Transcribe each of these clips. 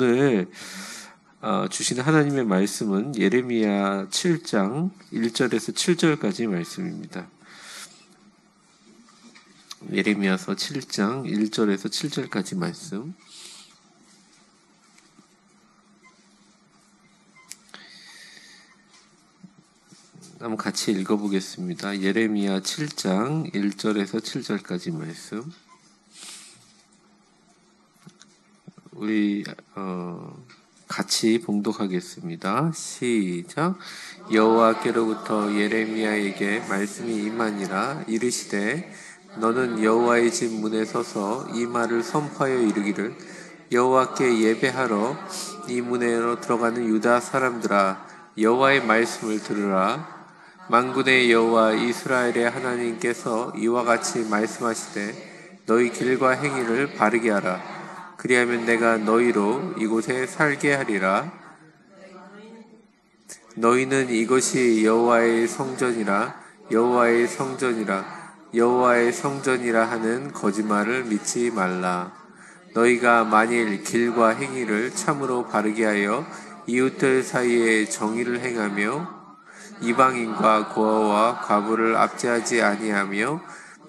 오늘 주시는 하나님의 말씀은 예레미야 7장 1절에서 7절까지 말씀입니다. 예레미야서 7장 1절에서 7절까지 말씀. 한번 같이 읽어보겠습니다. 예레미야 7장 1절에서 7절까지 말씀. 우리 같이 봉독하겠습니다. 시작. 여호와께로부터 예레미야에게 말씀이 임하니라. 이르시되 너는 여호와의 집 문에 서서 이 말을 선포하여 이르기를 여호와께 예배하러 이 문에로 들어가는 유다 사람들아, 여호와의 말씀을 들으라. 만군의 여호와 이스라엘의 하나님께서 이와 같이 말씀하시되 너희 길과 행위를 바르게 하라. 그리하면 내가 너희로 이곳에 살게 하리라. 너희는 이것이 여호와의 성전이라 여호와의 성전이라 여호와의 성전이라 하는 거짓말을 믿지 말라. 너희가 만일 길과 행위를 참으로 바르게 하여 이웃들 사이에 정의를 행하며 이방인과 고아와 과부를 압제하지 아니하며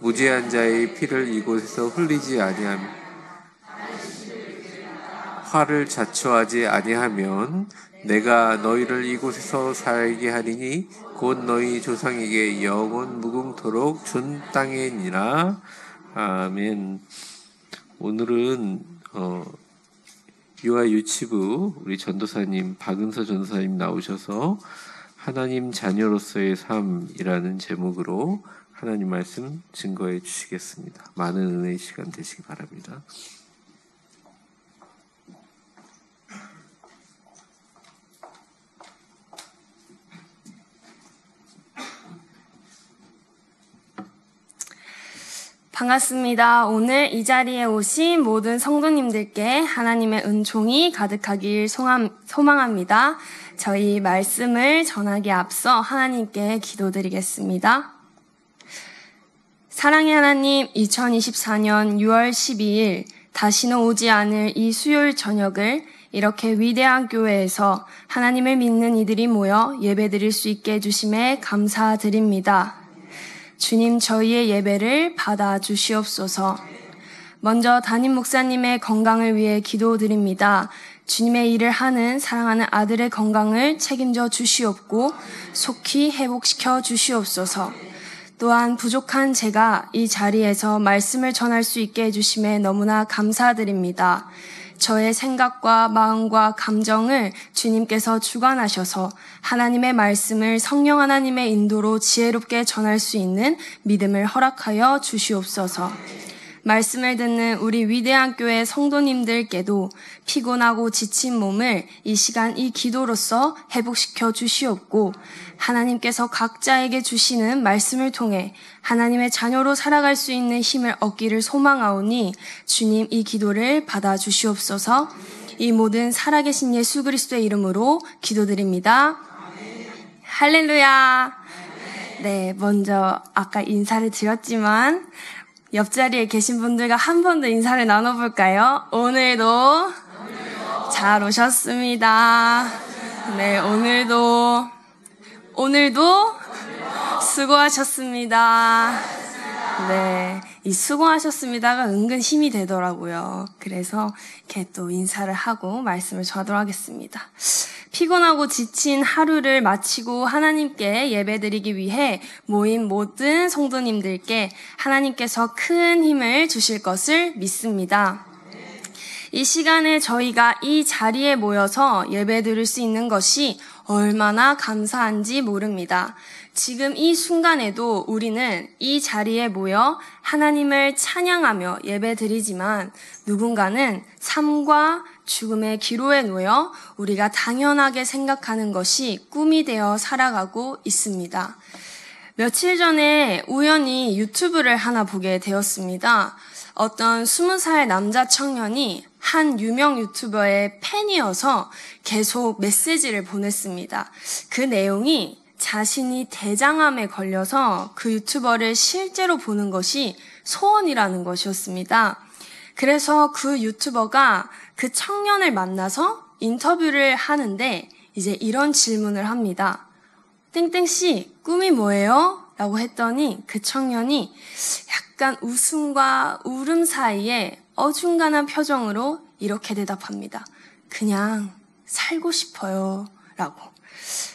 무죄한 자의 피를 이곳에서 흘리지 아니하며 화를 자초하지 아니하면 내가 너희를 이곳에서 살게 하리니 곧 너희 조상에게 영원 무궁토록 준 땅이니라. 아멘. 오늘은 유아유치부 우리 전도사님 박은서 전도사님 나오셔서 하나님 자녀로서의 삶이라는 제목으로 하나님 말씀 증거해 주시겠습니다. 많은 은혜의 시간 되시기 바랍니다. 반갑습니다. 오늘 이 자리에 오신 모든 성도님들께 하나님의 은총이 가득하길 소망합니다. 저희 말씀을 전하기에 앞서 하나님께 기도드리겠습니다. 사랑의 하나님, 2024년 6월 12일 다시는 오지 않을 이 수요일 저녁을 이렇게 위대한 교회에서 하나님을 믿는 이들이 모여 예배드릴 수 있게 해주심에 감사드립니다. 주님, 저희의 예배를 받아주시옵소서. 먼저 담임 목사님의 건강을 위해 기도드립니다. 주님의 일을 하는 사랑하는 아들의 건강을 책임져 주시옵고 속히 회복시켜 주시옵소서. 또한 부족한 제가 이 자리에서 말씀을 전할 수 있게 해주심에 너무나 감사드립니다. 저의 생각과 마음과 감정을 주님께서 주관하셔서 하나님의 말씀을 성령 하나님의 인도로 지혜롭게 전할 수 있는 믿음을 허락하여 주시옵소서. 말씀을 듣는 우리 위대한 교회 성도님들께도 피곤하고 지친 몸을 이 시간 이 기도로서 회복시켜 주시옵고 하나님께서 각자에게 주시는 말씀을 통해 하나님의 자녀로 살아갈 수 있는 힘을 얻기를 소망하오니 주님, 이 기도를 받아주시옵소서. 이 모든 살아계신 예수 그리스도의 이름으로 기도드립니다. 할렐루야. 네, 먼저 아까 인사를 드렸지만 옆자리에 계신 분들과 한 번 더 인사를 나눠볼까요? 오늘도 잘 오셨습니다. 네, 오늘도 수고하셨습니다. 네, 이 수고하셨습니다가 은근 힘이 되더라고요. 그래서 이렇게 또 인사를 하고 말씀을 전하도록 하겠습니다. 피곤하고 지친 하루를 마치고 하나님께 예배드리기 위해 모인 모든 성도님들께 하나님께서 큰 힘을 주실 것을 믿습니다. 이 시간에 저희가 이 자리에 모여서 예배드릴 수 있는 것이 얼마나 감사한지 모릅니다. 지금 이 순간에도 우리는 이 자리에 모여 하나님을 찬양하며 예배드리지만 누군가는 삶과 죽음의 기로에 놓여 우리가 당연하게 생각하는 것이 꿈이 되어 살아가고 있습니다. 며칠 전에 우연히 유튜브를 하나 보게 되었습니다. 어떤 20살 남자 청년이 한 유명 유튜버의 팬이어서 계속 메시지를 보냈습니다. 그 내용이 자신이 대장암에 걸려서 그 유튜버를 실제로 보는 것이 소원이라는 것이었습니다. 그래서 그 유튜버가 그 청년을 만나서 인터뷰를 하는데 이제 이런 질문을 합니다. 땡땡씨, 꿈이 뭐예요? 라고 했더니 그 청년이 약간 웃음과 울음 사이에 어중간한 표정으로 이렇게 대답합니다. 그냥 살고 싶어요. 라고.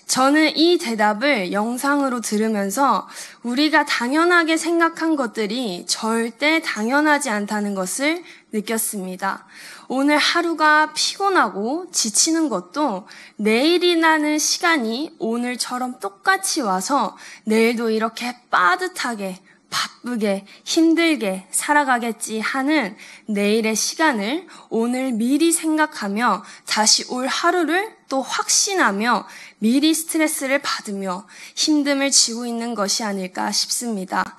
저는 이 대답을 영상으로 들으면서 우리가 당연하게 생각한 것들이 절대 당연하지 않다는 것을 느꼈습니다. 오늘 하루가 피곤하고 지치는 것도 내일이라는 시간이 오늘처럼 똑같이 와서 내일도 이렇게 빠듯하게 바쁘게 힘들게 살아가겠지 하는 내일의 시간을 오늘 미리 생각하며 다시 올 하루를 또 확신하며 미리 스트레스를 받으며 힘듦을 지고 있는 것이 아닐까 싶습니다.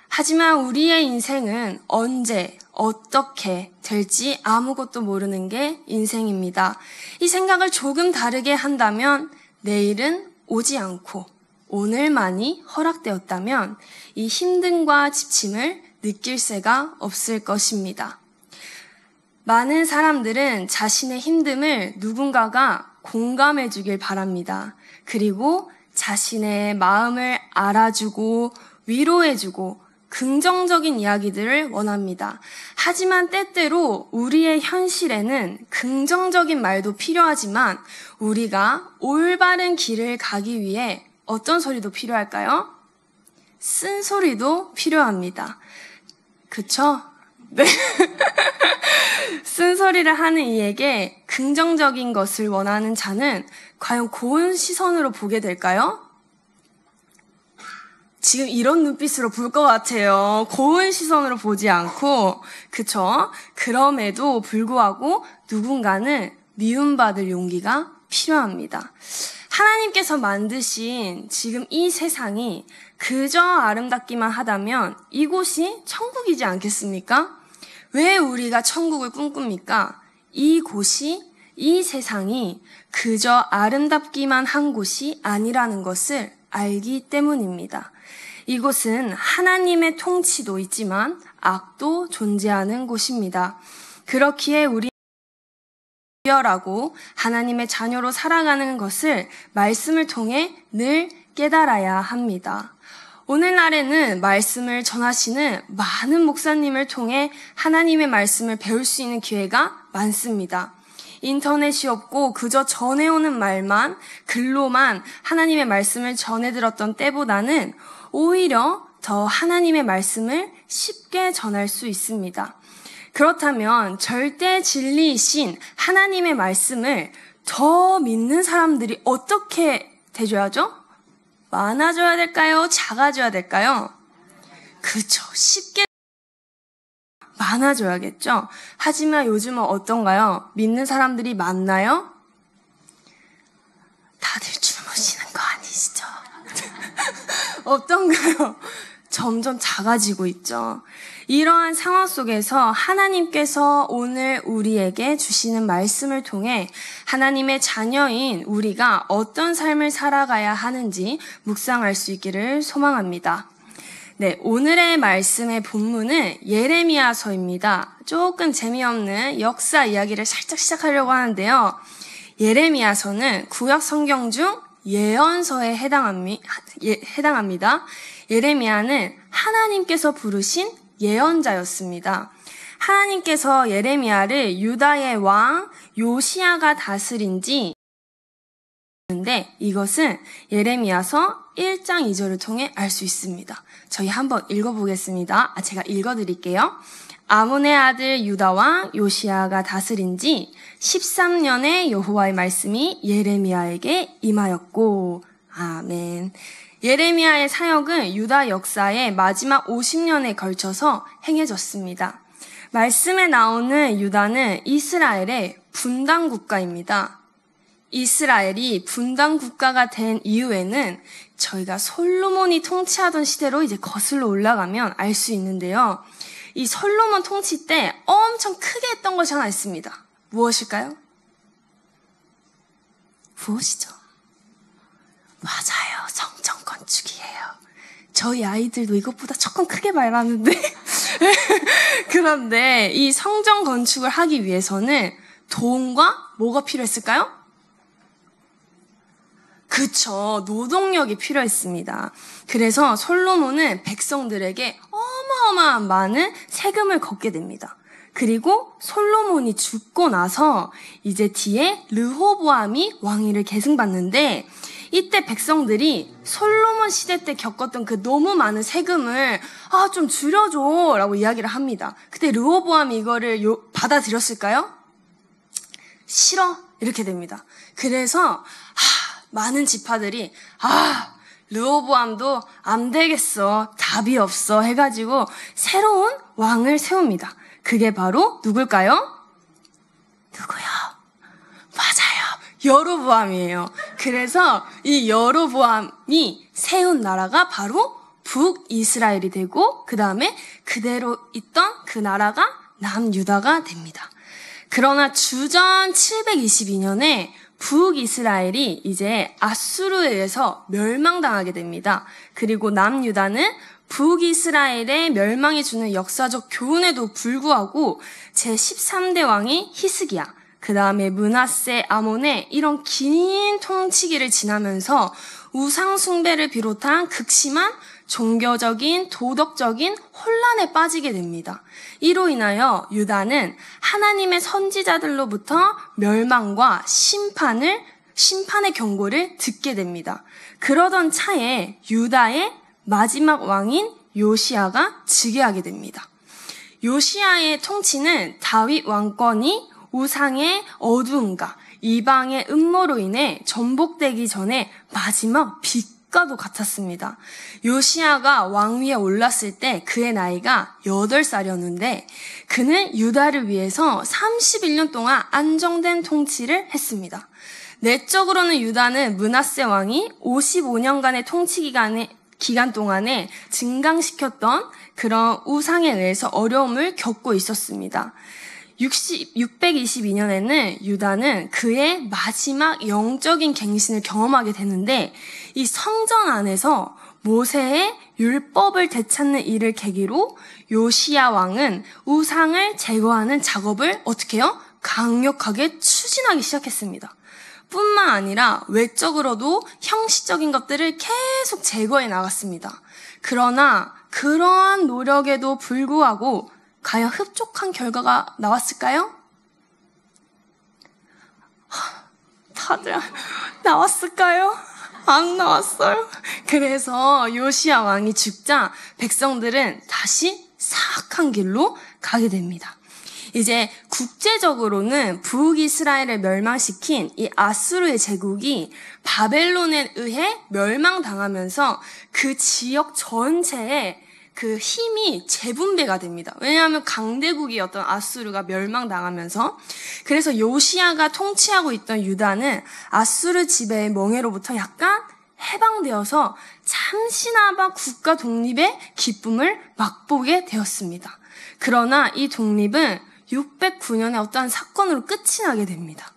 하지만 우리의 인생은 언제 어떻게 될지 아무것도 모르는 게 인생입니다. 이 생각을 조금 다르게 한다면 내일은 오지 않고 오늘만이 허락되었다면 이 힘듦과 지침을 느낄 새가 없을 것입니다. 많은 사람들은 자신의 힘듦을 누군가가 공감해 주길 바랍니다. 그리고 자신의 마음을 알아주고 위로해 주고 긍정적인 이야기들을 원합니다. 하지만 때때로 우리의 현실에는 긍정적인 말도 필요하지만 우리가 올바른 길을 가기 위해 어떤 소리도 필요할까요? 쓴소리도 필요합니다. 그쵸? 네. 쓴소리를 하는 이에게 긍정적인 것을 원하는 자는 과연 고운 시선으로 보게 될까요? 지금 이런 눈빛으로 볼 것 같아요. 고운 시선으로 보지 않고, 그쵸? 그럼에도 불구하고 누군가는 미움받을 용기가 필요합니다. 하나님께서 만드신 지금 이 세상이 그저 아름답기만 하다면 이곳이 천국이지 않겠습니까? 왜 우리가 천국을 꿈꿉니까? 이곳이, 이 세상이 그저 아름답기만 한 곳이 아니라는 것을 알기 때문입니다. 이곳은 하나님의 통치도 있지만 악도 존재하는 곳입니다. 그렇기에 우리 특별하고 하나님의 자녀로 살아가는 것을 말씀을 통해 늘 깨달아야 합니다. 오늘날에는 말씀을 전하시는 많은 목사님을 통해 하나님의 말씀을 배울 수 있는 기회가 많습니다. 인터넷이 없고 그저 전해오는 말만, 글로만 하나님의 말씀을 전해들었던 때보다는 오히려 더 하나님의 말씀을 쉽게 전할 수 있습니다. 그렇다면 절대 진리이신 하나님의 말씀을 더 믿는 사람들이 어떻게 돼줘야죠? 많아져야 될까요? 작아져야 될까요? 그렇죠. 쉽게 많아져야겠죠. 하지만 요즘은 어떤가요? 믿는 사람들이 많나요? 다들 주무시는 거 아니시죠? 어떤가요? 점점 작아지고 있죠. 이러한 상황 속에서 하나님께서 오늘 우리에게 주시는 말씀을 통해 하나님의 자녀인 우리가 어떤 삶을 살아가야 하는지 묵상할 수 있기를 소망합니다. 네, 오늘의 말씀의 본문은 예레미야서입니다. 조금 재미없는 역사 이야기를 살짝 시작하려고 하는데요. 예레미야서는 구약 성경 중 예언서에 해당합니다. 예레미야는 하나님께서 부르신 예언자였습니다. 하나님께서 예레미야를 유다의 왕 요시야가 다스린 지 근데 이것은 예레미야서 1장 2절을 통해 알 수 있습니다. 저희 한번 읽어보겠습니다. 제가 읽어드릴게요. 아몬의 아들 유다 왕 요시야가 다스린 지 13년의 여호와의 말씀이 예레미야에게 임하였고 아멘. 예레미야의 사역은 유다 역사의 마지막 50년에 걸쳐서 행해졌습니다. 말씀에 나오는 유다는 이스라엘의 분단 국가입니다. 이스라엘이 분단 국가가 된 이유에는 저희가 솔로몬이 통치하던 시대로 이제 거슬러 올라가면 알 수 있는데요. 이 솔로몬 통치 때 엄청 크게 했던 것이 하나 있습니다. 무엇일까요? 무엇이죠? 맞아요. 성전 건축이에요. 저희 아이들도 이것보다 조금 크게 말하는데 그런데 이 성전 건축을 하기 위해서는 돈과 뭐가 필요했을까요? 그쵸. 노동력이 필요했습니다. 그래서 솔로몬은 백성들에게 어마어마한 많은 세금을 걷게 됩니다. 그리고 솔로몬이 죽고 나서 이제 뒤에 르호보암이 왕위를 계승받는데, 이때 백성들이 솔로몬 시대 때 겪었던 그 너무 많은 세금을 좀 줄여줘 라고 이야기를 합니다. 그때 르호보암이 이거를 받아들였을까요? 싫어 이렇게 됩니다. 그래서 많은 지파들이 르호보암도 안 되겠어, 답이 없어 해가지고 새로운 왕을 세웁니다. 그게 바로 누굴까요? 누구요? 맞아요. 여로보암이에요. 그래서 이 여로보암이 세운 나라가 바로 북이스라엘이 되고, 그 다음에 그대로 있던 그 나라가 남유다가 됩니다. 그러나 주전 722년에 북이스라엘이 이제 아수르에 의해서 멸망당하게 됩니다. 그리고 남유다는 북이스라엘의 멸망이 주는 역사적 교훈에도 불구하고 제13대 왕이 히스기야, 그 다음에 므낫세, 아몬의 이런 긴 통치기를 지나면서 우상 숭배를 비롯한 극심한 종교적인, 도덕적인 혼란에 빠지게 됩니다. 이로 인하여 유다는 하나님의 선지자들로부터 멸망과 심판의 경고를 듣게 됩니다. 그러던 차에 유다의 마지막 왕인 요시야가 즉위하게 됩니다. 요시야의 통치는 다윗 왕권이 우상의 어두움과 이방의 음모로 인해 전복되기 전에 마지막 빛과도 같았습니다. 요시야가 왕위에 올랐을 때 그의 나이가 8살이었는데 그는 유다를 위해서 31년 동안 안정된 통치를 했습니다. 내적으로는 유다는 므낫세 왕이 55년간의 통치 기간 동안에 증강시켰던 그런 우상에 의해서 어려움을 겪고 있었습니다. 622년에는 유다는 그의 마지막 영적인 갱신을 경험하게 되는데, 이 성전 안에서 모세의 율법을 되찾는 일을 계기로 요시야 왕은 우상을 제거하는 작업을 어떻게 해요? 강력하게 추진하기 시작했습니다. 뿐만 아니라 외적으로도 형식적인 것들을 계속 제거해 나갔습니다. 그러나 그러한 노력에도 불구하고 과연 흡족한 결과가 나왔을까요? 다들 나왔을까요? 안 나왔어요. 그래서 요시야 왕이 죽자 백성들은 다시 사악한 길로 가게 됩니다. 이제 국제적으로는 북이스라엘을 멸망시킨 이 아수르의 제국이 바벨론에 의해 멸망당하면서 그 지역 전체에 그 힘이 재분배가 됩니다. 왜냐하면 강대국이었던 아수르가 멸망당하면서, 그래서 요시야가 통치하고 있던 유다는 아수르 지배의 멍에로부터 약간 해방되어서 잠시나마 국가 독립의 기쁨을 맛보게 되었습니다. 그러나 이 독립은 609년에 어떠한 사건으로 끝이 나게 됩니다.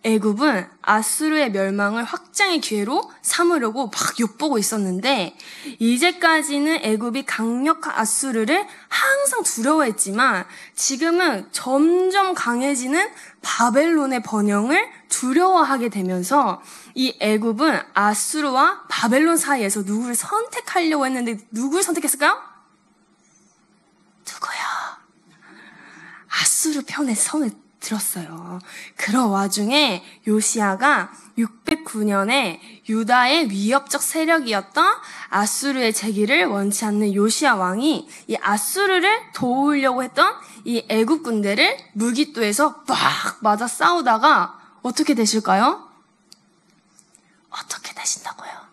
애굽은 아수르의 멸망을 확장의 기회로 삼으려고 막 엿보고 있었는데, 이제까지는 애굽이 강력한 아수르를 항상 두려워했지만 지금은 점점 강해지는 바벨론의 번영을 두려워하게 되면서 이 애굽은 아수르와 바벨론 사이에서 누구를 선택하려고 했는데 누구를 선택했을까요? 누구요? 아수르 편에 손을 들었어요. 그런 와중에 요시야가 609년에 유다의 위협적 세력이었던 아수르의 제기를 원치 않는 요시야 왕이 이 아수르를 도우려고 했던 이 애굽 군대를 무기또에서 막 맞아 싸우다가 어떻게 되실까요? 어떻게 되신다고요?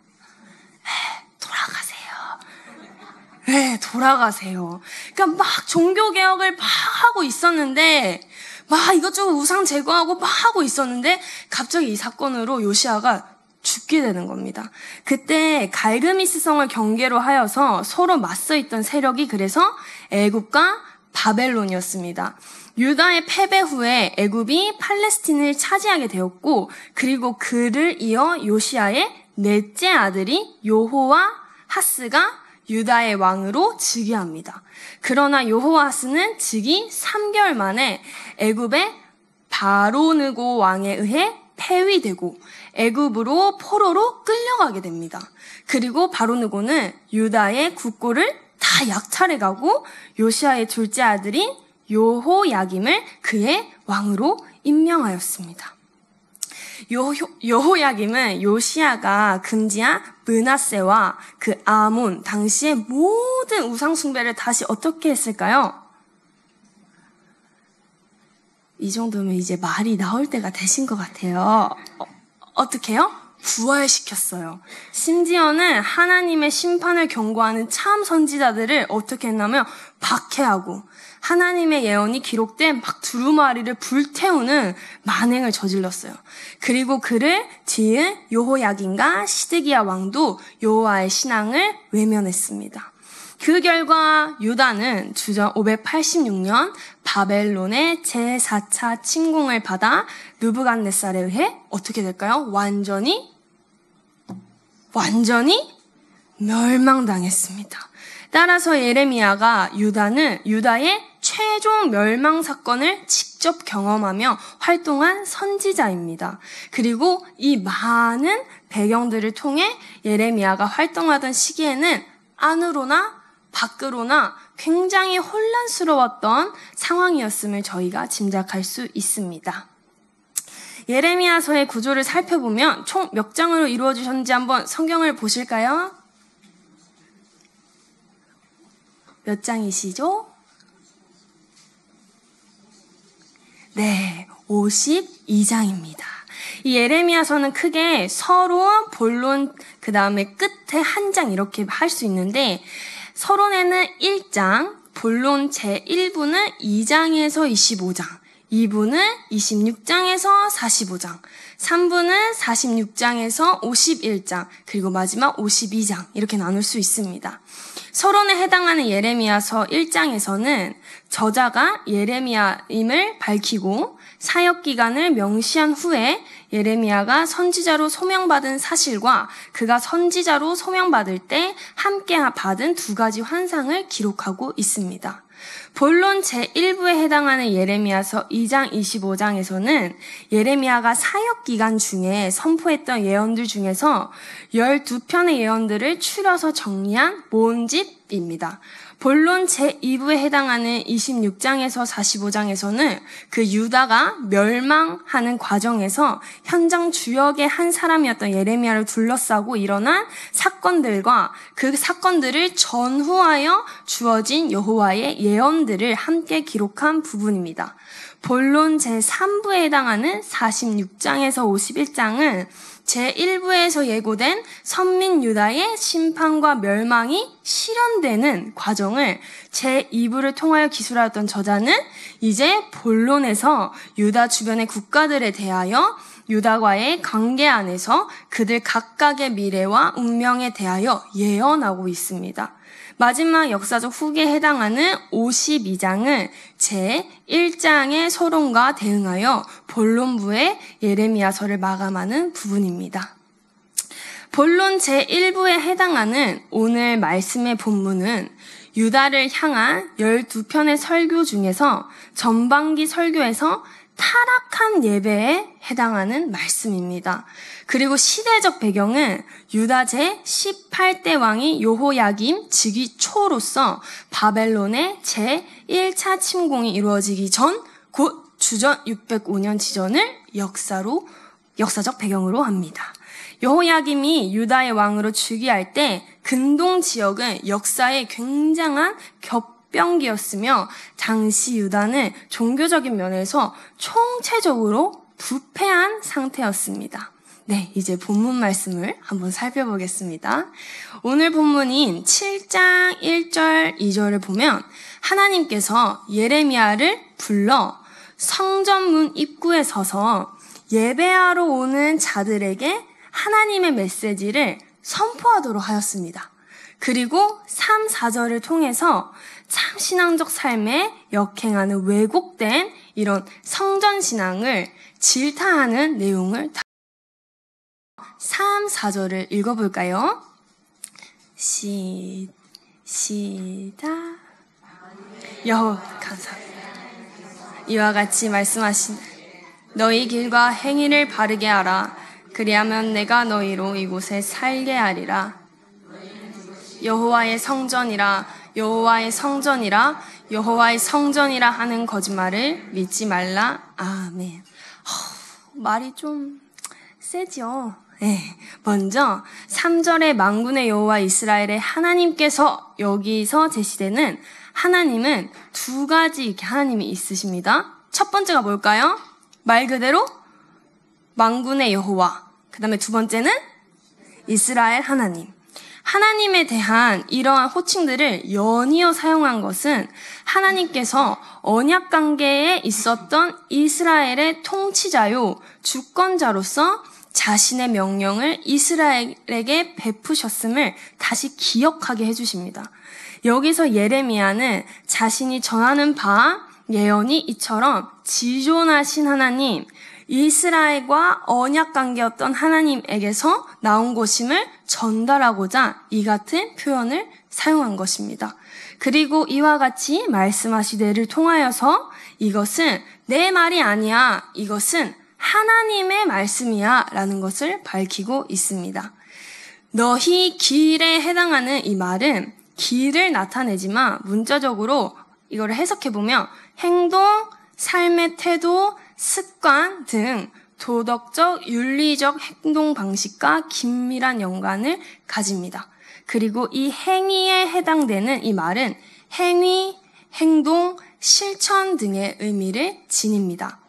돌아가세요. 그러니까 막 종교개혁을 막 하고 있었는데, 막 이것저것 우상 제거하고 막 하고 있었는데 갑자기 이 사건으로 요시야가 죽게 되는 겁니다. 그때 갈그미스 성을 경계로 하여서 서로 맞서 있던 세력이 그래서 애굽과 바벨론이었습니다. 유다의 패배 후에 애굽이 팔레스틴을 차지하게 되었고, 그리고 그를 이어 요시야의 넷째 아들이 여호와하스가 유다의 왕으로 즉위합니다. 그러나 여호와하스는 즉위 3개월 만에 애굽의 바로느고 왕에 의해 폐위되고 애굽으로 포로로 끌려가게 됩니다. 그리고 바로느고는 유다의 국고를 다 약탈해가고 요시아의 둘째 아들인 여호야김을 그의 왕으로 임명하였습니다. 여호야김은 요시아가 금지한 므낫세와 그 아몬 당시의 모든 우상 숭배를 다시 어떻게 했을까요? 이 정도면 이제 말이 나올 때가 되신 것 같아요. 어떻게 해요? 부활시켰어요. 심지어는 하나님의 심판을 경고하는 참 선지자들을 어떻게 했냐면 박해하고 하나님의 예언이 기록된 막 두루마리를 불태우는 만행을 저질렀어요. 그리고 그를 뒤은 여호야김과 시드기야 왕도 여호와의 신앙을 외면했습니다. 그 결과 유다는 주전 586년 바벨론의 제4차 침공을 받아 느부갓네살에 의해 어떻게 될까요? 완전히 멸망당했습니다. 따라서 예레미야가 유다의 최종 멸망 사건을 직접 경험하며 활동한 선지자입니다. 그리고 이 많은 배경들을 통해 예레미야가 활동하던 시기에는 안으로나 밖으로나 굉장히 혼란스러웠던 상황이었음을 저희가 짐작할 수 있습니다. 예레미야서의 구조를 살펴보면 총 몇 장으로 이루어지셨는지 한번 성경을 보실까요? 몇 장이시죠? 네, 52장입니다. 이 예레미야서는 크게 서론, 본론, 그 다음에 끝에 한 장 이렇게 할 수 있는데 서론에는 1장, 본론 제1부는 2장에서 25장, 2부는 26장에서 45장, 3부는 46장에서 51장, 그리고 마지막 52장 이렇게 나눌 수 있습니다. 서론에 해당하는 예레미야서 1장에서는 저자가 예레미야임을 밝히고 사역 기간을 명시한 후에 예레미야가 선지자로 소명받은 사실과 그가 선지자로 소명받을 때 함께 받은 두 가지 환상을 기록하고 있습니다. 본론 제1부에 해당하는 예레미야서 2장 25장에서는 예레미야가 사역 기간 중에 선포했던 예언들 중에서 12편의 예언들을 추려서 정리한 모음집입니다. 본론 제2부에 해당하는 26장에서 45장에서는 그 유다가 멸망하는 과정에서 현장 주역의 한 사람이었던 예레미야를 둘러싸고 일어난 사건들과 그 사건들을 전후하여 주어진 여호와의 예언들을 함께 기록한 부분입니다. 본론 제3부에 해당하는 46장에서 51장은 제1부에서 예고된 선민 유다의 심판과 멸망이 실현되는 과정을 제2부를 통하여 기술하였던 저자는 이제 본론에서 유다 주변의 국가들에 대하여 유다와의 관계 안에서 그들 각각의 미래와 운명에 대하여 예언하고 있습니다. 마지막 역사적 후기에 해당하는 52장은 제1장의 서론과 대응하여 본론부의 예레미야서를 마감하는 부분입니다. 본론 제1부에 해당하는 오늘 말씀의 본문은 유다를 향한 12편의 설교 중에서 전반기 설교에서 타락한 예배에 해당하는 말씀입니다. 그리고 시대적 배경은 유다 제18대 왕이 여호야김 즉위 초로서 바벨론의 제1차 침공이 이루어지기 전 곧 주전 605년 지전을 역사적 배경으로 합니다. 여호야김이 유다의 왕으로 즉위할 때 근동 지역은 역사의 굉장한 겹병기였으며 당시 유다는 종교적인 면에서 총체적으로 부패한 상태였습니다. 네, 이제 본문 말씀을 한번 살펴보겠습니다. 오늘 본문인 7장 1절 2절을 보면 하나님께서 예레미야를 불러 성전문 입구에 서서 예배하러 오는 자들에게 하나님의 메시지를 선포하도록 하였습니다. 그리고 3, 4절을 통해서 참 신앙적 삶에 역행하는 왜곡된 이런 성전신앙을 질타하는 내용을 3, 4절을 읽어볼까요? 시작. 감사합니다. 이와 같이 말씀하신 너희 길과 행위를 바르게 하라. 그리하면 내가 너희로 이곳에 살게 하리라. 여호와의 성전이라, 여호와의 성전이라, 여호와의 성전이라 하는 거짓말을 믿지 말라. 아멘. 말이 좀 세죠? 네. 먼저 3절에 만군의 여호와 이스라엘의 하나님께서 여기서 제시되는 하나님은 두 가지 하나님이 있으십니다. 첫 번째가 뭘까요? 말 그대로 만군의 여호와. 그 다음에 두 번째는 이스라엘 하나님. 하나님에 대한 이러한 호칭들을 연이어 사용한 것은 하나님께서 언약 관계에 있었던 이스라엘의 통치자요, 주권자로서 자신의 명령을 이스라엘에게 베푸셨음을 다시 기억하게 해주십니다. 여기서 예레미야는 자신이 전하는 바 예언이 이처럼 지존하신 하나님, 이스라엘과 언약 관계였던 하나님에게서 나온 것임을 전달하고자 이 같은 표현을 사용한 것입니다. 그리고 이와 같이 말씀하시되를 통하여서 이것은 내 말이 아니야, 이것은 하나님의 말씀이야 라는 것을 밝히고 있습니다. 너희 길에 해당하는 이 말은 길을 나타내지만 문자적으로 이거를 해석해보면 행동, 삶의 태도, 습관 등 도덕적, 윤리적 행동 방식과 긴밀한 연관을 가집니다. 그리고 이 행위에 해당되는 이 말은 행위, 행동, 실천 등의 의미를 지닙니다.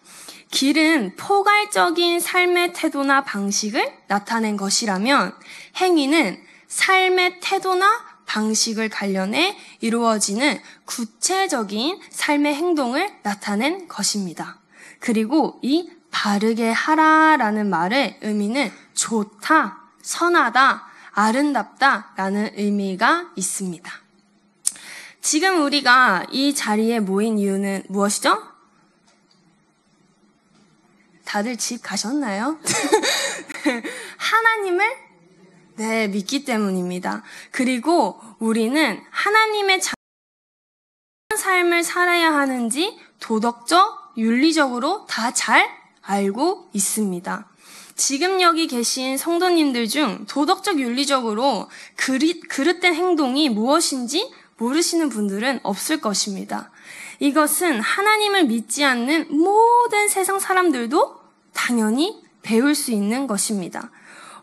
길은 포괄적인 삶의 태도나 방식을 나타낸 것이라면 행위는 삶의 태도나 방식을 관련해 이루어지는 구체적인 삶의 행동을 나타낸 것입니다. 그리고 이 바르게 하라라는 말의 의미는 좋다, 선하다, 아름답다 라는 의미가 있습니다. 지금 우리가 이 자리에 모인 이유는 무엇이죠? 다들 집 가셨나요? 하나님을 믿기 때문입니다. 그리고 우리는 하나님의 삶을 살아야 하는지 도덕적, 윤리적으로 다 잘 알고 있습니다. 지금 여기 계신 성도님들 중 도덕적, 윤리적으로 그릇된 행동이 무엇인지 모르시는 분들은 없을 것입니다. 이것은 하나님을 믿지 않는 모든 세상 사람들도 당연히 배울 수 있는 것입니다.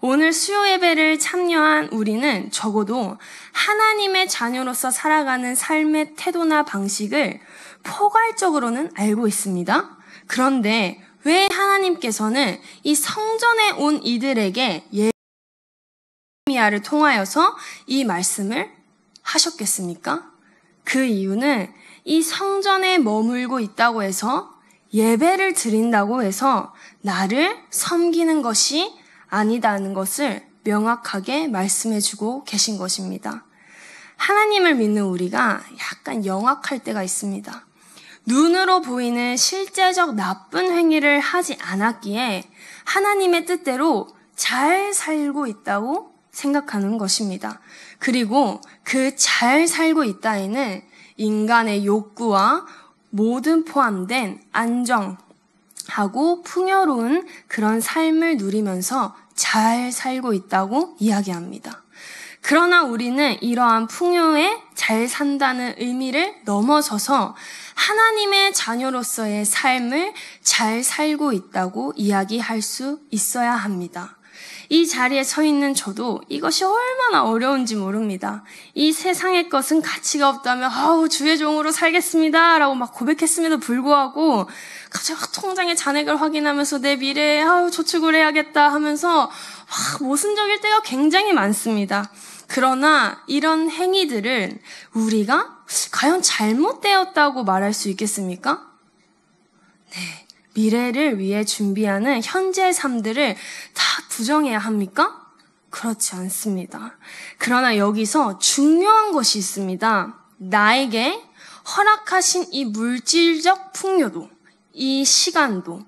오늘 수요 예배를 참여한 우리는 적어도 하나님의 자녀로서 살아가는 삶의 태도나 방식을 포괄적으로는 알고 있습니다. 그런데 왜 하나님께서는 이 성전에 온 이들에게 예레미야를 통하여서 이 말씀을 하셨겠습니까? 그 이유는 이 성전에 머물고 있다고 해서 예배를 드린다고 해서 나를 섬기는 것이 아니다는 것을 명확하게 말씀해주고 계신 것입니다. 하나님을 믿는 우리가 약간 영악할 때가 있습니다. 눈으로 보이는 실제적 나쁜 행위를 하지 않았기에 하나님의 뜻대로 잘 살고 있다고 생각하는 것입니다. 그리고 그 잘 살고 있다에는 인간의 욕구와 모든 포함된 안정하고 풍요로운 그런 삶을 누리면서 잘 살고 있다고 이야기합니다. 그러나 우리는 이러한 풍요에 잘 산다는 의미를 넘어서서 하나님의 자녀로서의 삶을 잘 살고 있다고 이야기할 수 있어야 합니다. 이 자리에 서 있는 저도 이것이 얼마나 어려운지 모릅니다. 이 세상의 것은 가치가 없다며 주의 종으로 살겠습니다 라고 막 고백했음에도 불구하고 갑자기 통장의 잔액을 확인하면서 내 미래에 저축을 해야겠다 하면서 모순적일 때가 굉장히 많습니다. 그러나 이런 행위들은 우리가 과연 잘못되었다고 말할 수 있겠습니까? 네. 미래를 위해 준비하는 현재의 삶들을 다 부정해야 합니까? 그렇지 않습니다. 그러나 여기서 중요한 것이 있습니다. 나에게 허락하신 이 물질적 풍요도, 이 시간도,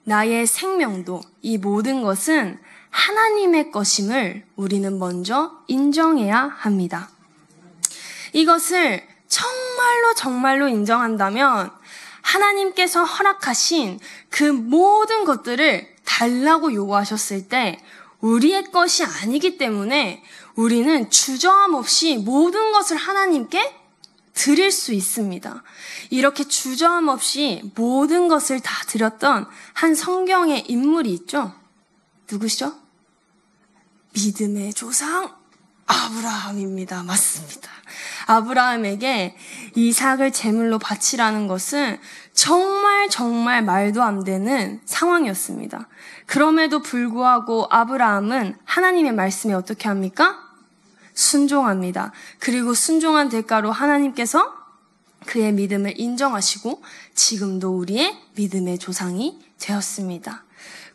나의 생명도, 이 모든 것은 하나님의 것임을 우리는 먼저 인정해야 합니다. 이것을 정말로 인정한다면 하나님께서 허락하신 그 모든 것들을 달라고 요구하셨을 때 우리의 것이 아니기 때문에 우리는 주저함 없이 모든 것을 하나님께 드릴 수 있습니다. 이렇게 주저함 없이 모든 것을 다 드렸던 한 성경의 인물이 있죠. 누구시죠? 믿음의 조상 아브라함입니다. 맞습니다. 아브라함에게 이삭을 제물로 바치라는 것은 정말 말도 안 되는 상황이었습니다. 그럼에도 불구하고 아브라함은 하나님의 말씀에 어떻게 합니까? 순종합니다. 그리고 순종한 대가로 하나님께서 그의 믿음을 인정하시고 지금도 우리의 믿음의 조상이 되었습니다.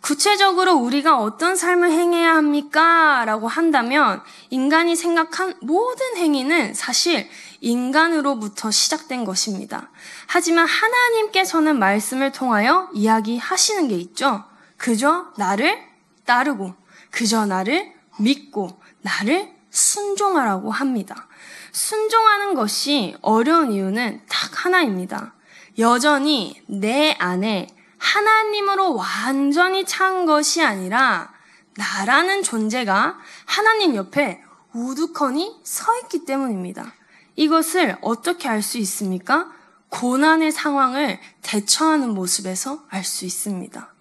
구체적으로 우리가 어떤 삶을 행해야 합니까? 라고 한다면 인간이 생각한 모든 행위는 사실 인간으로부터 시작된 것입니다. 하지만 하나님께서는 말씀을 통하여 이야기하시는 게 있죠. 그저 나를 따르고 그저 나를 믿고 나를 순종하라고 합니다. 순종하는 것이 어려운 이유는 딱 하나입니다. 여전히 내 안에 하나님으로 완전히 찬 것이 아니라 나라는 존재가 하나님 옆에 우두커니 서 있기 때문입니다. 이것을 어떻게 알 수 있습니까? 고난의 상황을 대처하는 모습에서 알 수 있습니다.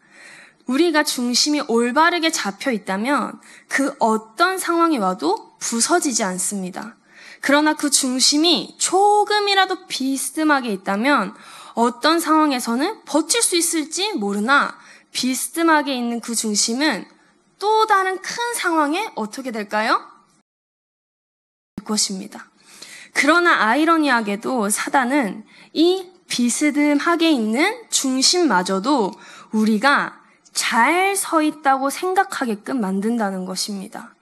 우리가 중심이 올바르게 잡혀 있다면 그 어떤 상황이 와도 부서지지 않습니다. 그러나 그 중심이 조금이라도 비스듬하게 있다면 어떤 상황에서는 버틸 수 있을지 모르나 비스듬하게 있는 그 중심은 또 다른 큰 상황에 어떻게 될까요? 것입니다. 그러나 아이러니하게도 사단은 이 비스듬하게 있는 중심마저도 우리가 잘 서 있다고 생각하게끔 만든다는 것입니다.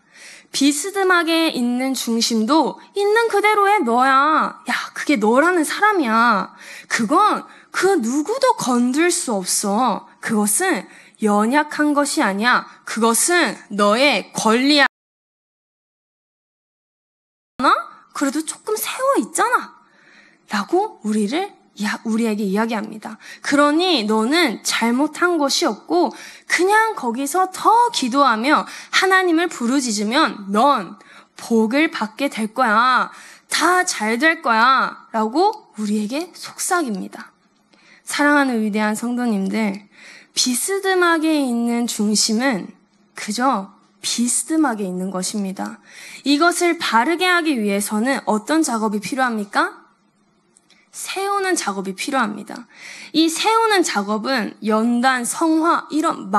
비스듬하게 있는 중심도 있는 그대로의 너야. 야, 그게 너라는 사람이야. 그건 그 누구도 건들 수 없어. 그것은 연약한 것이 아니야. 그것은 너의 권리야. 그래도 조금 세워 있잖아. 라고 우리에게 이야기합니다. 그러니 너는 잘못한 것이 없고 그냥 거기서 더 기도하며 하나님을 부르짖으면 넌 복을 받게 될 거야. 다 잘 될 거야. 라고 우리에게 속삭입니다. 사랑하는 위대한 성도님들, 비스듬하게 있는 중심은 그저 비스듬하게 있는 것입니다. 이것을 바르게 하기 위해서는 어떤 작업이 필요합니까? 세우는 작업이 필요합니다. 이 세우는 작업은 연단, 성화 이런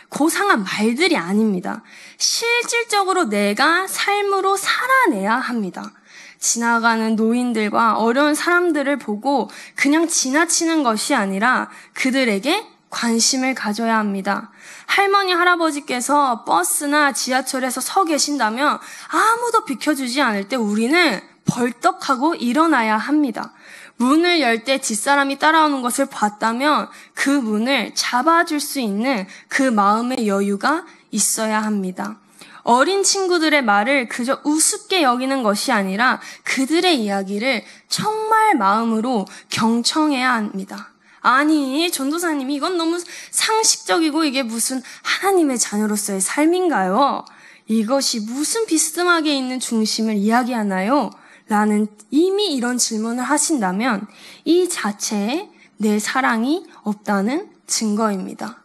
고상한 말들이 아닙니다. 실질적으로 내가 삶으로 살아내야 합니다. 지나가는 노인들과 어려운 사람들을 보고 그냥 지나치는 것이 아니라 그들에게 관심을 가져야 합니다. 할머니, 할아버지께서 버스나 지하철에서 서 계신다면 아무도 비켜주지 않을 때 우리는 벌떡하고 일어나야 합니다. 문을 열 때 뒷사람이 따라오는 것을 봤다면 그 문을 잡아줄 수 있는 그 마음의 여유가 있어야 합니다. 어린 친구들의 말을 그저 우습게 여기는 것이 아니라 그들의 이야기를 정말 마음으로 경청해야 합니다. 아니, 전도사님이 이건 너무 상식적이고 이게 무슨 하나님의 자녀로서의 삶인가요? 이것이 무슨 비스듬하게 있는 중심을 이야기하나요? 라는 이미 이런 질문을 하신다면 이 자체에 내 사랑이 없다는 증거입니다.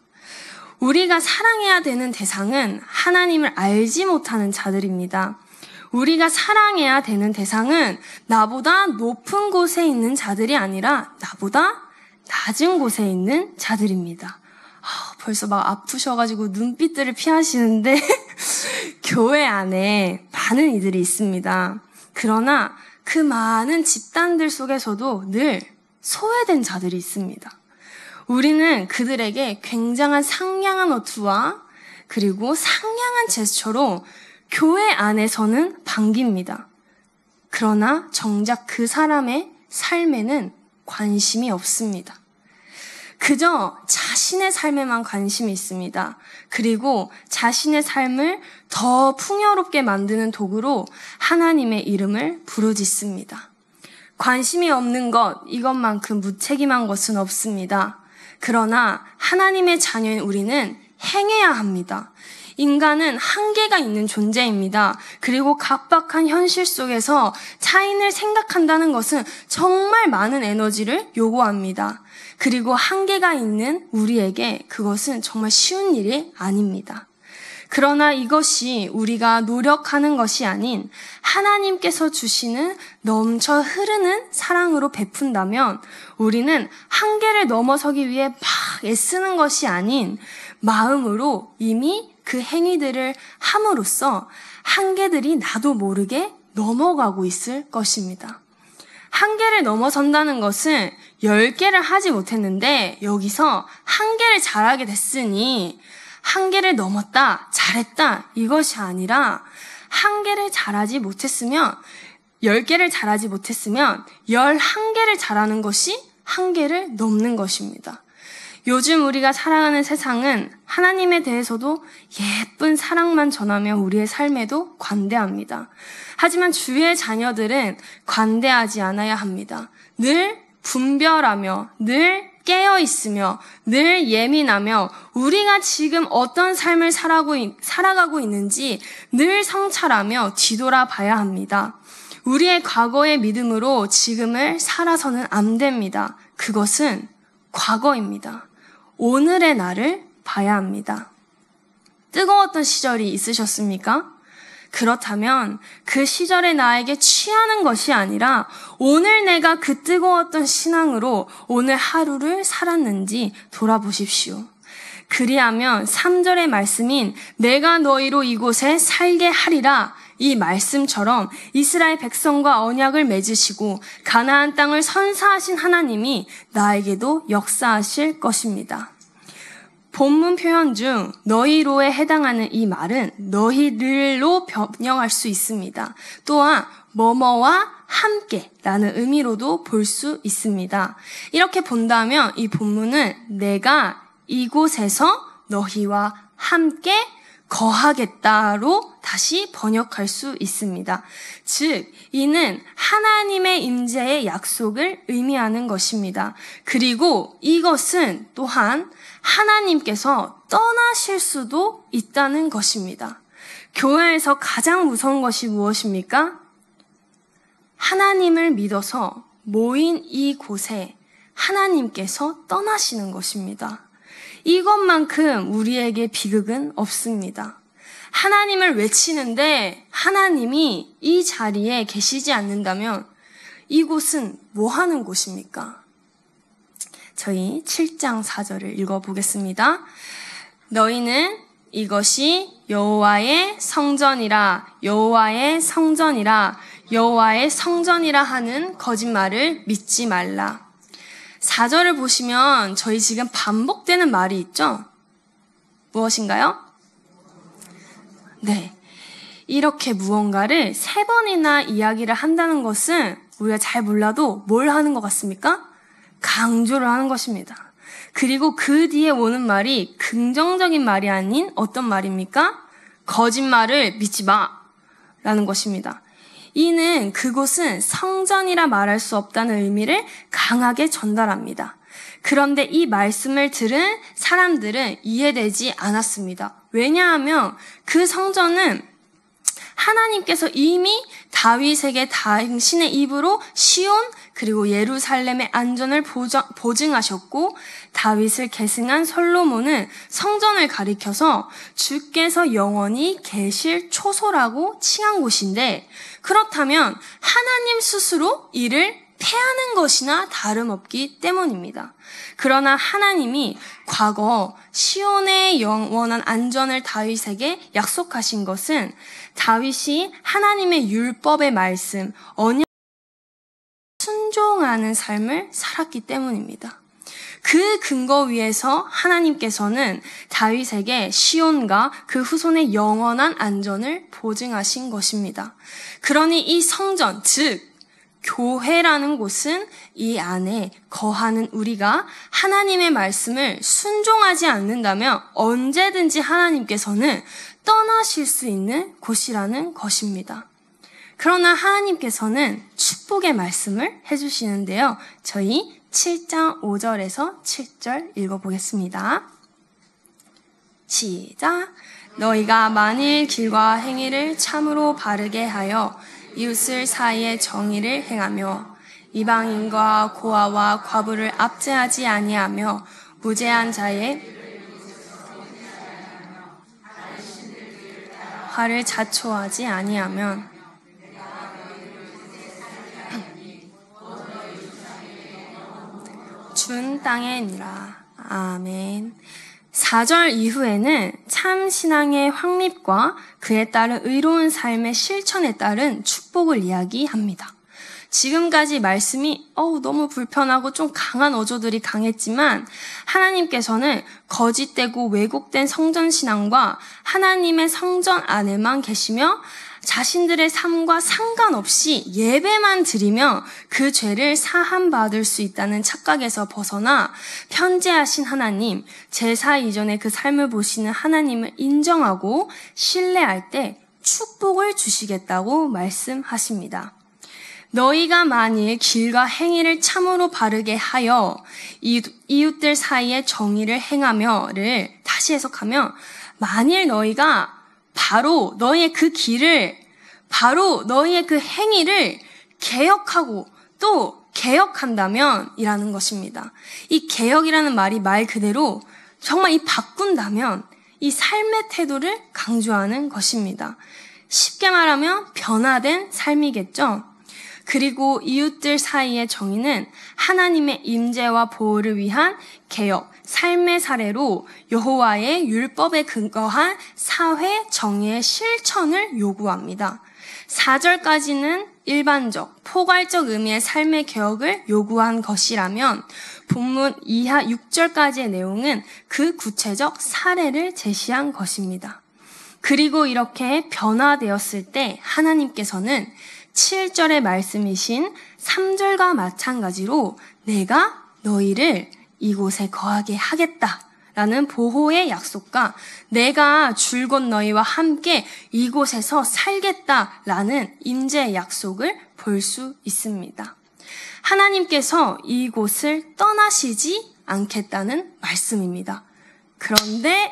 우리가 사랑해야 되는 대상은 하나님을 알지 못하는 자들입니다. 우리가 사랑해야 되는 대상은 나보다 높은 곳에 있는 자들이 아니라 나보다 낮은 곳에 있는 자들입니다. 벌써 막 아프셔가지고 눈빛들을 피하시는데 교회 안에 많은 이들이 있습니다. 그러나 그 많은 집단들 속에서도 늘 소외된 자들이 있습니다. 우리는 그들에게 굉장한 상냥한 어투와 그리고 상냥한 제스처로 교회 안에서는 반깁니다. 그러나 정작 그 사람의 삶에는 관심이 없습니다. 그저 자신의 삶에만 관심이 있습니다. 그리고 자신의 삶을 더 풍요롭게 만드는 도구로 하나님의 이름을 부르짖습니다. 관심이 없는 것, 이것만큼 무책임한 것은 없습니다. 그러나 하나님의 자녀인 우리는 행해야 합니다. 인간은 한계가 있는 존재입니다. 그리고 각박한 현실 속에서 타인을 생각한다는 것은 정말 많은 에너지를 요구합니다. 그리고 한계가 있는 우리에게 그것은 정말 쉬운 일이 아닙니다. 그러나 이것이 우리가 노력하는 것이 아닌 하나님께서 주시는 넘쳐 흐르는 사랑으로 베푼다면 우리는 한계를 넘어서기 위해 막 애쓰는 것이 아닌 마음으로 이미 그 행위들을 함으로써 한계들이 나도 모르게 넘어가고 있을 것입니다. 한계를 넘어선다는 것은 10개를 하지 못했는데 여기서 한계를 잘하게 됐으니 한계를 넘었다, 잘했다 이것이 아니라 한계를 잘하지 못했으면 10개를 잘하지 못했으면 11개를 잘하는 것이 한계를 넘는 것입니다. 요즘 우리가 살아가는 세상은 하나님에 대해서도 예쁜 사랑만 전하며 우리의 삶에도 관대합니다. 하지만 주의 자녀들은 관대하지 않아야 합니다. 늘 분별하며 늘 깨어있으며 늘 예민하며 우리가 지금 어떤 삶을 살아가고 있는지 늘 성찰하며 뒤돌아봐야 합니다. 우리의 과거의 믿음으로 지금을 살아서는 안 됩니다. 그것은 과거입니다. 오늘의 나를 봐야 합니다. 뜨거웠던 시절이 있으셨습니까? 그렇다면 그 시절의 나에게 취하는 것이 아니라 오늘 내가 그 뜨거웠던 신앙으로 오늘 하루를 살았는지 돌아보십시오. 그리하면 3절의 말씀인 내가 너희로 이곳에 살게 하리라 이 말씀처럼 이스라엘 백성과 언약을 맺으시고 가나안 땅을 선사하신 하나님이 나에게도 역사하실 것입니다. 본문 표현 중 너희로에 해당하는 이 말은 너희를로 변형할 수 있습니다. 또한 뭐뭐와 함께라는 의미로도 볼 수 있습니다. 이렇게 본다면 이 본문은 내가 이곳에서 너희와 함께 거하겠다로 다시 번역할 수 있습니다. 즉, 이는 하나님의 임재의 약속을 의미하는 것입니다. 그리고 이것은 또한 하나님께서 떠나실 수도 있다는 것입니다. 교회에서 가장 무서운 것이 무엇입니까? 하나님을 믿어서 모인 이곳에 하나님께서 떠나시는 것입니다. 이것만큼 우리에게 비극은 없습니다. 하나님을 외치는데 하나님이 이 자리에 계시지 않는다면 이곳은 뭐 하는 곳입니까? 저희 7장 4절을 읽어보겠습니다. 너희는 이것이 여호와의 성전이라 여호와의 성전이라 여호와의 성전이라 하는 거짓말을 믿지 말라. 4절을 보시면 저희 지금 반복되는 말이 있죠? 무엇인가요? 네. 이렇게 무언가를 3번이나 이야기를 한다는 것은 우리가 잘 몰라도 뭘 하는 것 같습니까? 강조를 하는 것입니다. 그리고 그 뒤에 오는 말이 긍정적인 말이 아닌 어떤 말입니까? 거짓말을 믿지 마! 라는 것입니다. 이는 그곳은 성전이라 말할 수 없다는 의미를 강하게 전달합니다. 그런데 이 말씀을 들은 사람들은 이해되지 않았습니다. 왜냐하면 그 성전은 하나님께서 이미 다윗에게 당신의 입으로 시온 그리고 예루살렘의 안전을 보증하셨고 다윗을 계승한 솔로몬은 성전을 가리켜서 주께서 영원히 계실 초소라고 칭한 곳인데 그렇다면 하나님 스스로 이를 폐하는 것이나 다름없기 때문입니다. 그러나 하나님이 과거 시온의 영원한 안전을 다윗에게 약속하신 것은 다윗이 하나님의 율법의 말씀, 언약 순종하는 삶을 살았기 때문입니다. 그 근거 위에서 하나님께서는 다윗에게 시온과 그 후손의 영원한 안전을 보증하신 것입니다. 그러니 이 성전, 즉 교회라는 곳은 이 안에 거하는 우리가 하나님의 말씀을 순종하지 않는다면 언제든지 하나님께서는 떠나실 수 있는 곳이라는 것입니다. 그러나 하나님께서는 축복의 말씀을 해주시는데요. 저희 7장 5절에서 7절 읽어보겠습니다. 시작! 너희가 만일 길과 행위를 참으로 바르게 하여 이웃을 사이에 정의를 행하며 이방인과 고아와 과부를 압제하지 아니하며 무죄한 자의 화를 자초하지 아니하면 준 땅에니라. 아멘. 4절 이후에는 참 신앙의 확립과 그에 따른 의로운 삶의 실천에 따른 축복을 이야기합니다. 지금까지 말씀이 너무 불편하고 좀 강한 어조들이 강했지만 하나님께서는 거짓되고 왜곡된 성전신앙과 하나님의 성전 안에만 계시며 자신들의 삶과 상관없이 예배만 드리며 그 죄를 사함받을 수 있다는 착각에서 벗어나 편재하신 하나님, 제사 이전에 그 삶을 보시는 하나님을 인정하고 신뢰할 때 축복을 주시겠다고 말씀하십니다. 너희가 만일 길과 행위를 참으로 바르게 하여 이웃들 사이에 정의를 행하며를 다시 해석하면 만일 너희가 바로 너희의 그 길을 바로 너희의 그 행위를 개혁하고 또 개혁한다면 이라는 것입니다. 이 개혁이라는 말이 말 그대로 정말 이 바꾼다면 이 삶의 태도를 강조하는 것입니다. 쉽게 말하면 변화된 삶이겠죠. 그리고 이웃들 사이의 정의는 하나님의 임재와 보호를 위한 개혁, 삶의 사례로 여호와의 율법에 근거한 사회 정의의 실천을 요구합니다. 4절까지는 일반적, 포괄적 의미의 삶의 개혁을 요구한 것이라면 본문 이하 6절까지의 내용은 그 구체적 사례를 제시한 것입니다. 그리고 이렇게 변화되었을 때 하나님께서는 7절의 말씀이신 3절과 마찬가지로 내가 너희를 이곳에 거하게 하겠다라는 보호의 약속과 내가 줄곧 너희와 함께 이곳에서 살겠다라는 임재의 약속을 볼 수 있습니다. 하나님께서 이곳을 떠나시지 않겠다는 말씀입니다. 그런데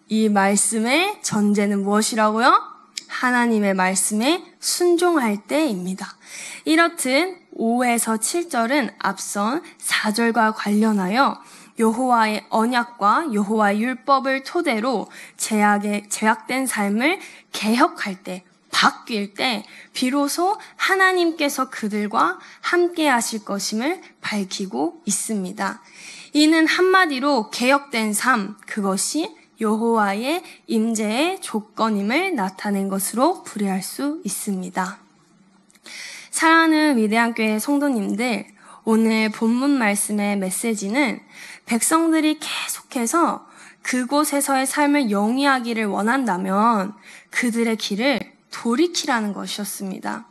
이 말씀의 전제는 무엇이라고요? 하나님의 말씀에 순종할 때입니다. 이렇듯 5에서 7절은 앞선 4절과 관련하여 여호와의 언약과 여호와의 율법을 토대로 제약된 삶을 개혁할 때, 바뀔 때 비로소 하나님께서 그들과 함께 하실 것임을 밝히고 있습니다. 이는 한마디로 개혁된 삶, 그것이 여호와의 임재의 조건임을 나타낸 것으로 풀이할 수 있습니다. 사랑하는 위대한 교회 성도님들, 오늘 본문 말씀의 메시지는 백성들이 계속해서 그곳에서의 삶을 영위하기를 원한다면 그들의 길을 돌이키라는 것이었습니다.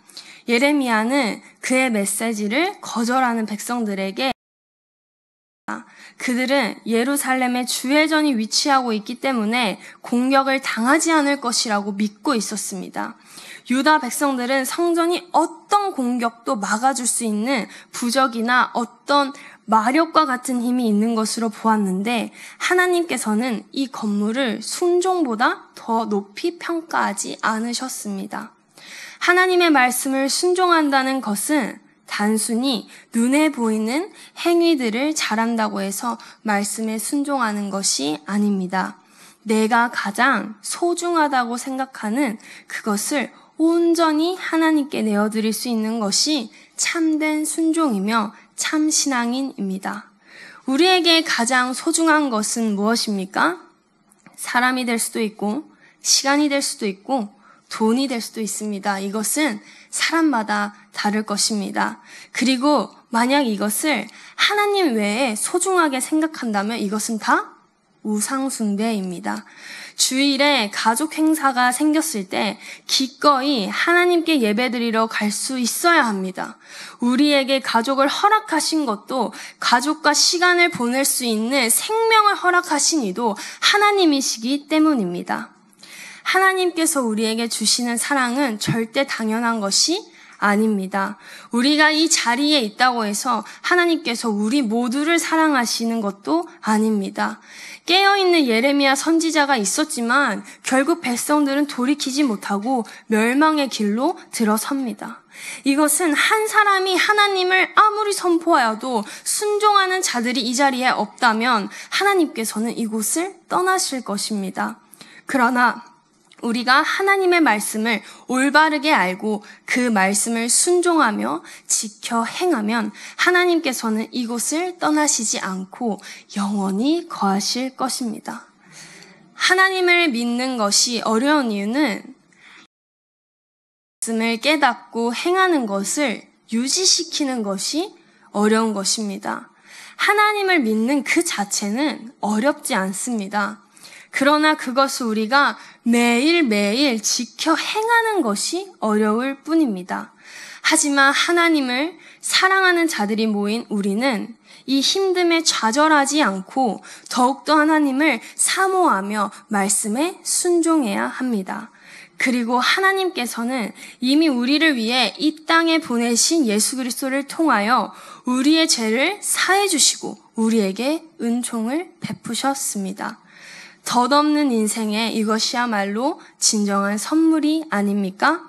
예레미야는 그의 메시지를 거절하는 백성들에게 그들은 예루살렘에 주회전이 위치하고 있기 때문에 공격을 당하지 않을 것이라고 믿고 있었습니다. 유다 백성들은 성전이 어떤 공격도 막아줄 수 있는 부적이나 어떤 마력과 같은 힘이 있는 것으로 보았는데 하나님께서는 이 건물을 순종보다 더 높이 평가하지 않으셨습니다. 하나님의 말씀을 순종한다는 것은 단순히 눈에 보이는 행위들을 잘한다고 해서 말씀에 순종하는 것이 아닙니다. 내가 가장 소중하다고 생각하는 그것을 온전히 하나님께 내어드릴 수 있는 것이 참된 순종이며 참 신앙인입니다. 우리에게 가장 소중한 것은 무엇입니까? 사람이 될 수도 있고 시간이 될 수도 있고 돈이 될 수도 있습니다. 이것은 사람마다 다를 것입니다. 그리고 만약 이것을 하나님 외에 소중하게 생각한다면 이것은 다 우상숭배입니다. 주일에 가족 행사가 생겼을 때 기꺼이 하나님께 예배드리러 갈 수 있어야 합니다. 우리에게 가족을 허락하신 것도 가족과 시간을 보낼 수 있는 생명을 허락하신 이도 하나님이시기 때문입니다. 하나님께서 우리에게 주시는 사랑은 절대 당연한 것이 아닙니다. 우리가 이 자리에 있다고 해서 하나님께서 우리 모두를 사랑하시는 것도 아닙니다. 깨어있는 예레미야 선지자가 있었지만 결국 백성들은 돌이키지 못하고 멸망의 길로 들어섭니다. 이것은 한 사람이 하나님을 아무리 선포하여도 순종하는 자들이 이 자리에 없다면 하나님께서는 이곳을 떠나실 것입니다. 그러나 우리가 하나님의 말씀을 올바르게 알고 그 말씀을 순종하며 지켜 행하면 하나님께서는 이곳을 떠나시지 않고 영원히 거하실 것입니다. 하나님을 믿는 것이 어려운 이유는 말씀을 깨닫고 행하는 것을 유지시키는 것이 어려운 것입니다. 하나님을 믿는 그 자체는 어렵지 않습니다. 그러나 그것을 우리가 매일매일 지켜 행하는 것이 어려울 뿐입니다. 하지만 하나님을 사랑하는 자들이 모인 우리는 이 힘듦에 좌절하지 않고 더욱더 하나님을 사모하며 말씀에 순종해야 합니다. 그리고 하나님께서는 이미 우리를 위해 이 땅에 보내신 예수 그리스도를 통하여 우리의 죄를 사해 주시고 우리에게 은총을 베푸셨습니다. 덧없는 인생에 이것이야말로 진정한 선물이 아닙니까?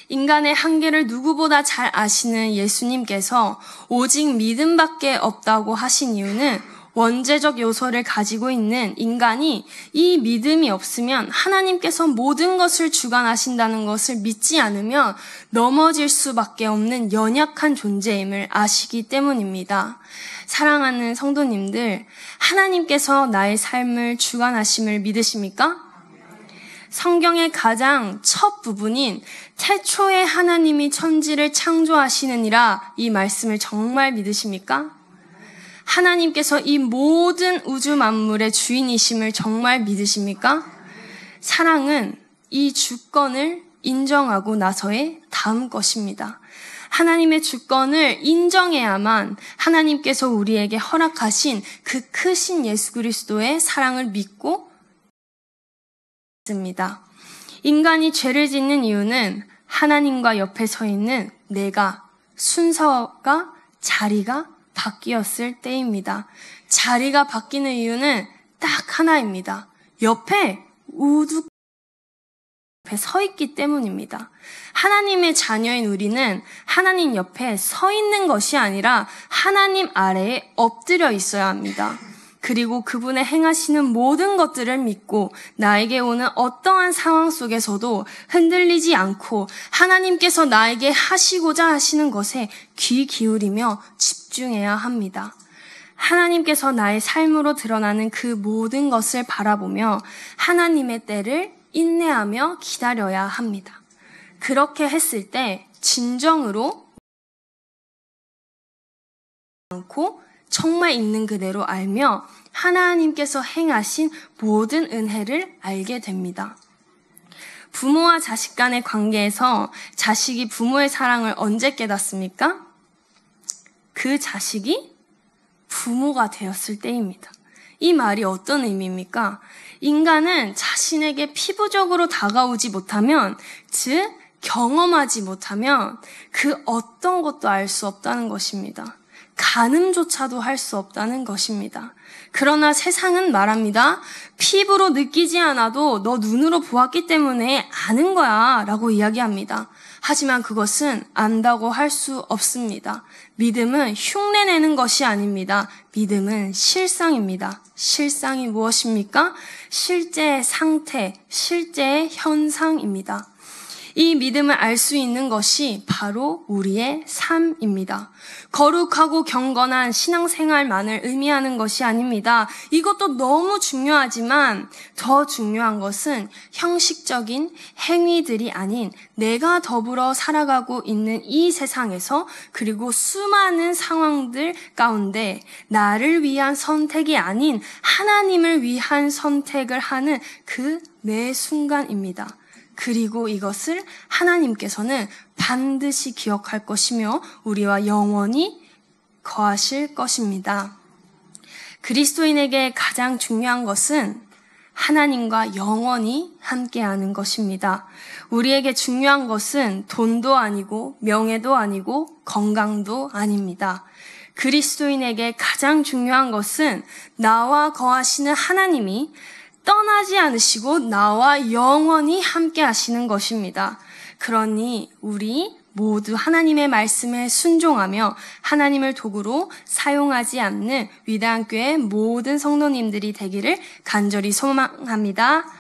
인간의 한계를 누구보다 잘 아시는 예수님께서 오직 믿음밖에 없다고 하신 이유는 원죄적 요소를 가지고 있는 인간이 이 믿음이 없으면 하나님께서 모든 것을 주관하신다는 것을 믿지 않으면 넘어질 수밖에 없는 연약한 존재임을 아시기 때문입니다. 사랑하는 성도님들, 하나님께서 나의 삶을 주관하심을 믿으십니까? 성경의 가장 첫 부분인 태초에 하나님이 천지를 창조하시느니라 이 말씀을 정말 믿으십니까? 하나님께서 이 모든 우주 만물의 주인이심을 정말 믿으십니까? 사랑은 이 주권을 인정하고 나서의 다음 것입니다. 하나님의 주권을 인정해야만 하나님께서 우리에게 허락하신 그 크신 예수 그리스도의 사랑을 믿고 있습니다. 인간이 죄를 짓는 이유는 하나님과 옆에 서 있는 내가 순서가 자리가 바뀌었을 때입니다. 자리가 바뀌는 이유는 딱 하나입니다. 옆에 우두 옆에 서 있기 때문입니다. 하나님의 자녀인 우리는 하나님 옆에 서 있는 것이 아니라 하나님 아래에 엎드려 있어야 합니다. 그리고 그분의 행하시는 모든 것들을 믿고 나에게 오는 어떠한 상황 속에서도 흔들리지 않고 하나님께서 나에게 하시고자 하시는 것에 귀 기울이며 집중해야 합니다. 하나님께서 나의 삶으로 드러나는 그 모든 것을 바라보며 하나님의 때를 인내하며 기다려야 합니다. 그렇게 했을 때 진정으로 않고 정말 있는 그대로 알며 하나님께서 행하신 모든 은혜를 알게 됩니다. 부모와 자식 간의 관계에서 자식이 부모의 사랑을 언제 깨닫습니까? 그 자식이 부모가 되었을 때입니다. 이 말이 어떤 의미입니까? 인간은 자신에게 피부적으로 다가오지 못하면, 즉 경험하지 못하면 그 어떤 것도 알 수 없다는 것입니다. 가늠조차도 할 수 없다는 것입니다. 그러나 세상은 말합니다. 피부로 느끼지 않아도 너 눈으로 보았기 때문에 아는 거야 라고 이야기합니다. 하지만 그것은 안다고 할 수 없습니다. 믿음은 흉내내는 것이 아닙니다. 믿음은 실상입니다. 실상이 무엇입니까? 실제의 상태, 실제의 현상입니다. 이 믿음을 알 수 있는 것이 바로 우리의 삶입니다. 거룩하고 경건한 신앙생활만을 의미하는 것이 아닙니다. 이것도 너무 중요하지만 더 중요한 것은 형식적인 행위들이 아닌 내가 더불어 살아가고 있는 이 세상에서 그리고 수많은 상황들 가운데 나를 위한 선택이 아닌 하나님을 위한 선택을 하는 그 매 순간입니다. 그리고 이것을 하나님께서는 반드시 기억할 것이며 우리와 영원히 거하실 것입니다. 그리스도인에게 가장 중요한 것은 하나님과 영원히 함께하는 것입니다. 우리에게 중요한 것은 돈도 아니고 명예도 아니고 건강도 아닙니다. 그리스도인에게 가장 중요한 것은 나와 거하시는 하나님이 떠나지 않으시고 나와 영원히 함께 하시는 것입니다. 그러니 우리 모두 하나님의 말씀에 순종하며 하나님을 도구로 사용하지 않는 위대한 교회 모든 성도님들이 되기를 간절히 소망합니다.